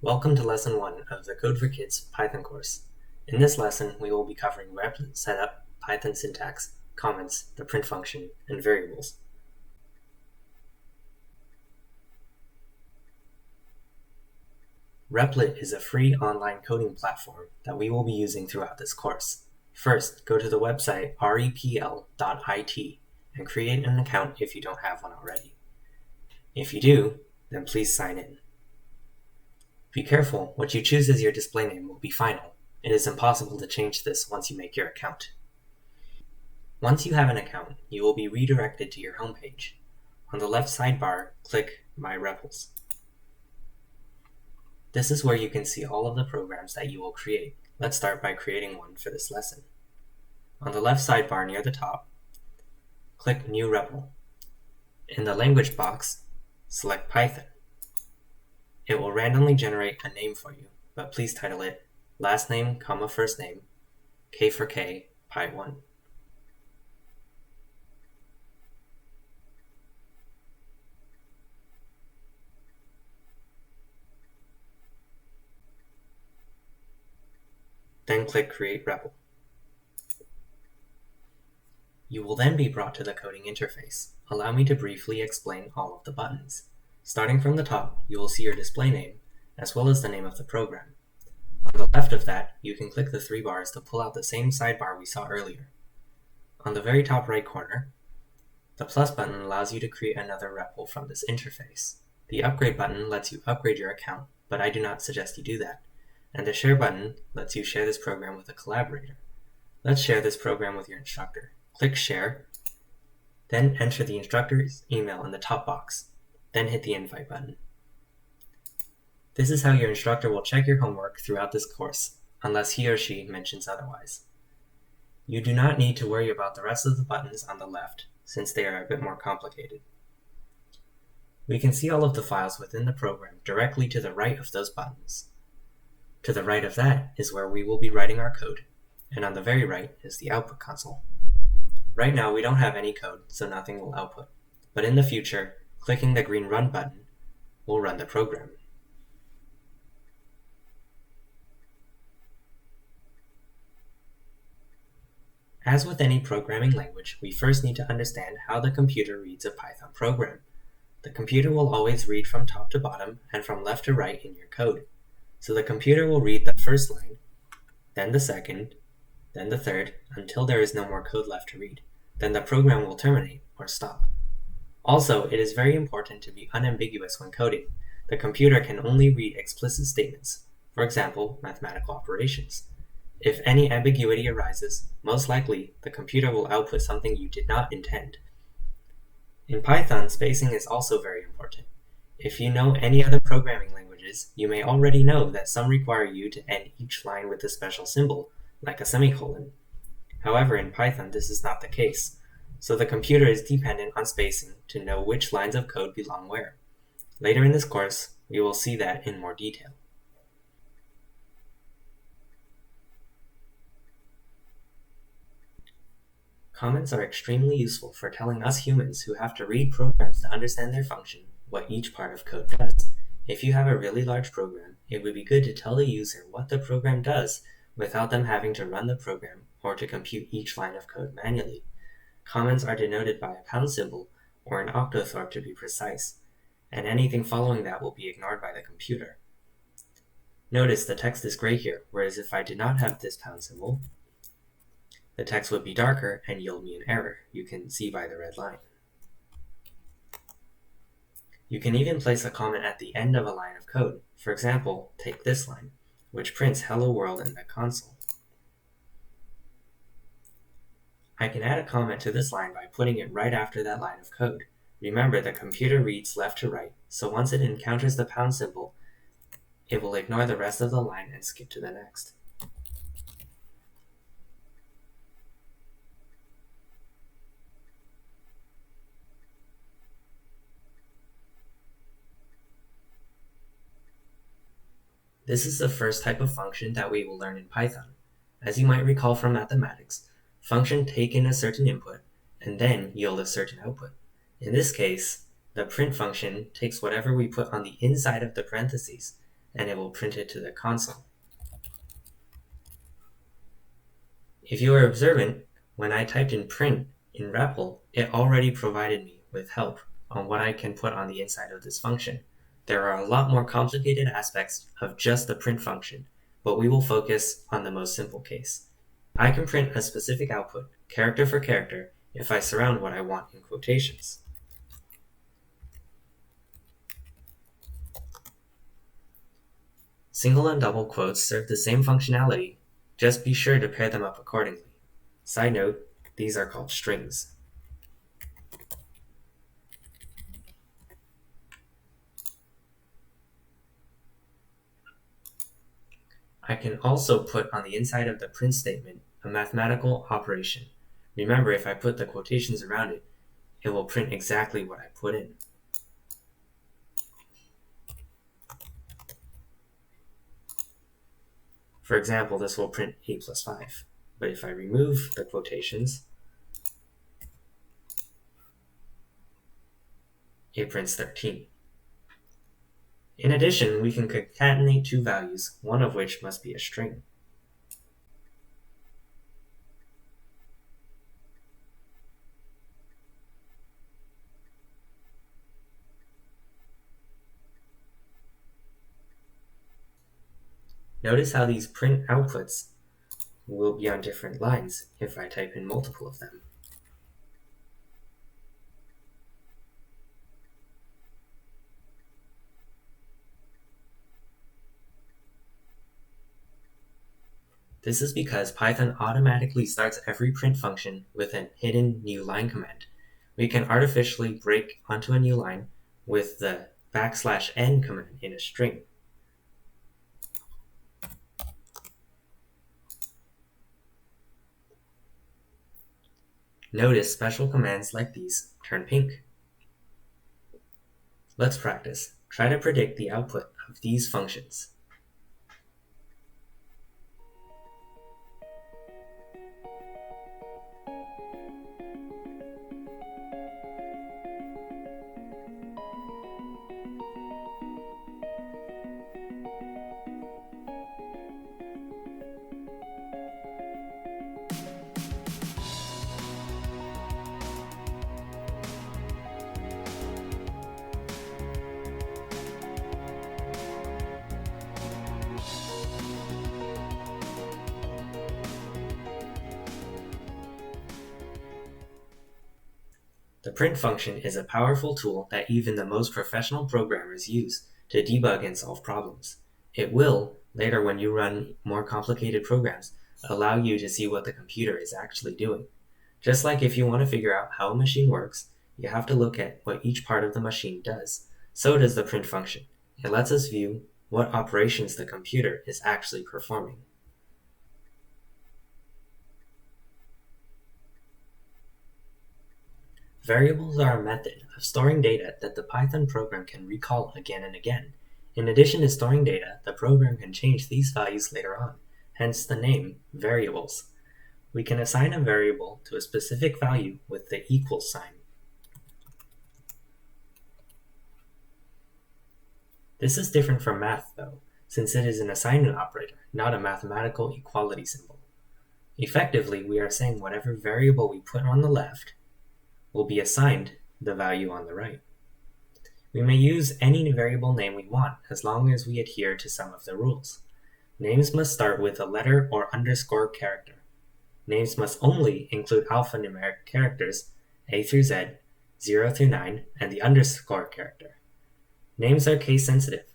Welcome to Lesson 1 of the Code for Kids Python course. In this lesson, we will be covering replit setup, Python syntax, comments, the print function, and variables. Replit is a free online coding platform that we will be using throughout this course. First, go to the website repl.it and create an account if you don't have one already. If you do, then please sign in. Be careful, what you choose as your display name will be final. It is impossible to change this once you make your account. Once you have an account, you will be redirected to your homepage. On the left sidebar, click My REPLs. This is where you can see all of the programs that you will create. Let's start by creating one for this lesson. On the left sidebar near the top, click New REPL. In the language box, select Python. It will randomly generate a name for you, but please title it last name, first name, K for K, Py1. Then click Create REPL. You will then be brought to the coding interface. Allow me to briefly explain all of the buttons. Starting from the top, you will see your display name, as well as the name of the program. On the left of that, you can click the three bars to pull out the same sidebar we saw earlier. On the very top right corner, the plus button allows you to create another REPL from this interface. The upgrade button lets you upgrade your account, but I do not suggest you do that. And the share button lets you share this program with a collaborator. Let's share this program with your instructor. Click Share, then enter the instructor's email in the top box. Then hit the invite button. This is how your instructor will check your homework throughout this course, unless he or she mentions otherwise. You do not need to worry about the rest of the buttons on the left, since they are a bit more complicated. We can see all of the files within the program directly to the right of those buttons. To the right of that is where we will be writing our code, and on the very right is the output console. Right now we don't have any code, so nothing will output, but in the future, clicking the green Run button will run the program. As with any programming language, we first need to understand how the computer reads a Python program. The computer will always read from top to bottom and from left to right in your code. So the computer will read the first line, then the second, then the third, until there is no more code left to read. Then the program will terminate or stop. Also, it is very important to be unambiguous when coding. The computer can only read explicit statements, for example, mathematical operations. If any ambiguity arises, most likely the computer will output something you did not intend. In Python, spacing is also very important. If you know any other programming languages, you may already know that some require you to end each line with a special symbol, like a semicolon. However, in Python, this is not the case. So the computer is dependent on spacing to know which lines of code belong where. Later in this course, we will see that in more detail. Comments are extremely useful for telling us humans who have to read programs to understand their function what each part of code does. If you have a really large program, it would be good to tell the user what the program does without them having to run the program or to compute each line of code manually. Comments are denoted by a pound symbol or an octothorpe to be precise, and anything following that will be ignored by the computer. Notice the text is gray here, whereas if I did not have this pound symbol, the text would be darker and yield me an error. You can see by the red line. You can even place a comment at the end of a line of code. For example, take this line, which prints Hello World in the console. I can add a comment to this line by putting it right after that line of code. Remember, the computer reads left to right, so once it encounters the pound symbol, it will ignore the rest of the line and skip to the next. This is the first type of function that we will learn in Python. As you might recall from mathematics, function take in a certain input and then yield a certain output. In this case, the print function takes whatever we put on the inside of the parentheses and it will print it to the console. If you are observant, when I typed in print in REPL, it already provided me with help on what I can put on the inside of this function. There are a lot more complicated aspects of just the print function, but we will focus on the most simple case. I can print a specific output, character for character, if I surround what I want in quotations. Single and double quotes serve the same functionality, just be sure to pair them up accordingly. Side note, these are called strings. I can also put on the inside of the print statement a mathematical operation. Remember, if I put the quotations around it, it will print exactly what I put in. For example, this will print 8 plus 5. But if I remove the quotations, it prints 13. In addition, we can concatenate two values, one of which must be a string. Notice how these print outputs will be on different lines if I type in multiple of them. This is because Python automatically starts every print function with a hidden new line command. We can artificially break onto a new line with the \n command in a string. Notice special commands like these turn pink. Let's practice. Try to predict the output of these functions. The print function is a powerful tool that even the most professional programmers use to debug and solve problems. It will, later when you run more complicated programs, allow you to see what the computer is actually doing. Just like if you want to figure out how a machine works, you have to look at what each part of the machine does. So does the print function. It lets us view what operations the computer is actually performing. Variables are a method of storing data that the Python program can recall again and again. In addition to storing data, the program can change these values later on, hence the name variables. We can assign a variable to a specific value with the equals sign. This is different from math, though, since it is an assignment operator, not a mathematical equality symbol. Effectively, we are saying whatever variable we put on the left will be assigned the value on the right. We may use any variable name we want as long as we adhere to some of the rules. Names must start with a letter or underscore character. Names must only include alphanumeric characters A through Z, 0 through 9, and the underscore character. Names are case sensitive.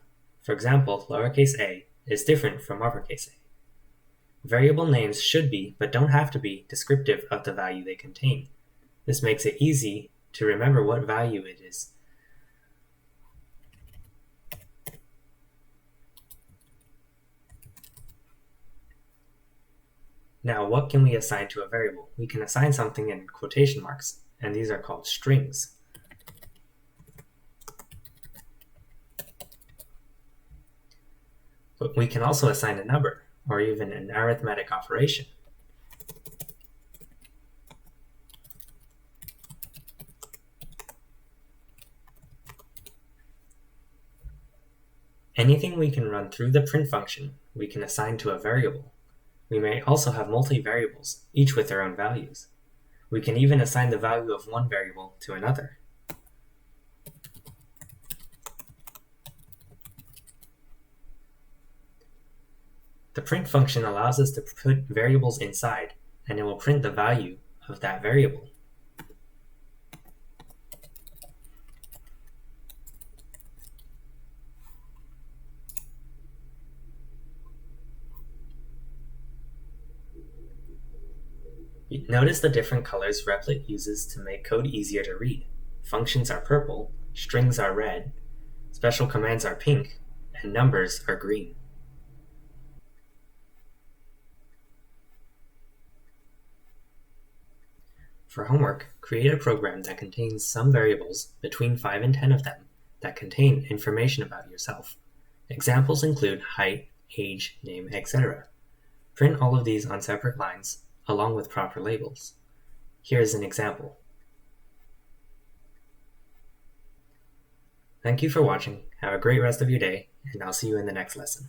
For example, lowercase a is different from uppercase a. Variable names should be, but don't have to be, descriptive of the value they contain. This makes it easy to remember what value it is. Now, what can we assign to a variable? We can assign something in quotation marks, and these are called strings. But we can also assign a number, or even an arithmetic operation. Anything we can run through the print function, we can assign to a variable. We may also have multi-variables, each with their own values. We can even assign the value of one variable to another. The print function allows us to put variables inside, and it will print the value of that variable. Notice the different colors Replit uses to make code easier to read. Functions are purple, strings are red, special commands are pink, and numbers are green. For homework, create a program that contains some variables, between 5 and 10 of them, that contain information about yourself. Examples include height, age, name, etc. Print all of these on separate lines, along with proper labels. Here is an example. Thank you for watching, have a great rest of your day, and I'll see you in the next lesson.